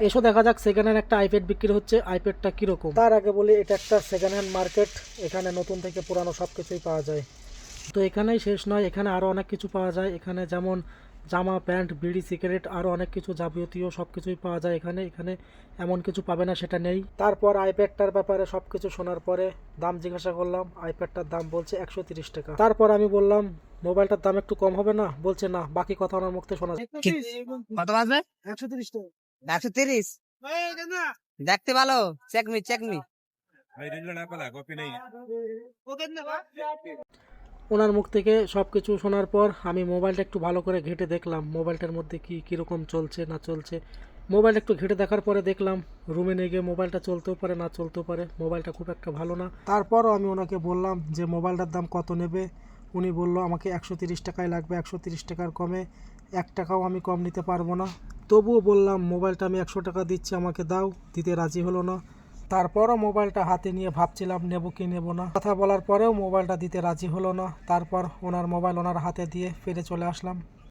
এসো দেখা যাক সেকেন্ড হ্যান্ড একটা আইপ্যাড বিক্রি হচ্ছে, আইপ্যাডটা কীরকম। তার আগে বলি এটা একটা সেকেন্ড হ্যান্ড মার্কেট, এখানে নতুন থেকে পুরানো সব কিছুই পাওয়া যায়। তো এখানেই শেষ নয়, এখানে আরও অনেক কিছু পাওয়া যায়। এখানে যেমন জামা প্যান্ট বিড়ি সিগারেট আরও অনেক কিছু যাবতীয় সব কিছুই পাওয়া যায় এখানে। এখানে এমন কিছু পাবে না সেটা নেই। তারপর আইপ্যাডটার ব্যাপারে সব কিছু শোনার পরে দাম জিজ্ঞাসা করলাম, আইপ্যাডটার দাম বলছে 130 টাকা। তারপর আমি বললাম মোবাইলটার দাম একটু কম হবে না? বলছে না, বাকি কথা ওনার মুখ থেকে শোনা যায়। কত বাজবে? 130 টাকা। 130। দেখতে ভালো, চেকমি চেকমি। ওনার মুখ থেকে সব কিছু শোনার পর আমি মোবাইলটা একটু ভালো করে ঘেঁটে দেখলাম মোবাইলটার মধ্যে কীরকম চলছে না চলছে। মোবাইল একটু ঘেঁটে দেখার পরে দেখলাম রুমে নিয়ে গিয়ে মোবাইলটা চলতেও পারে না চলতেও পারে, মোবাইলটা খুব একটা ভালো না। তারপরও আমি ওনাকে বললাম যে মোবাইলটার দাম কত নেবে। উনি বলল আমাকে 130 টাকায় লাগবে, 130 টাকার কমে 1 টাকাও আমি কম নিতে পারবো না। তবুও বললাম মোবাইলটা আমি 100 টাকা দিচ্ছি, আমাকে দাও। দিতে রাজি হলো না। তারপরও মোবাইলটা হাতে নিয়ে ভাবছিলাম নেব কি নেব না। কথা বলার পরেও মোবাইলটা দিতে রাজি হলো না। তারপর ওনার মোবাইল ওনার হাতে দিয়ে ফিরে চলে আসলাম।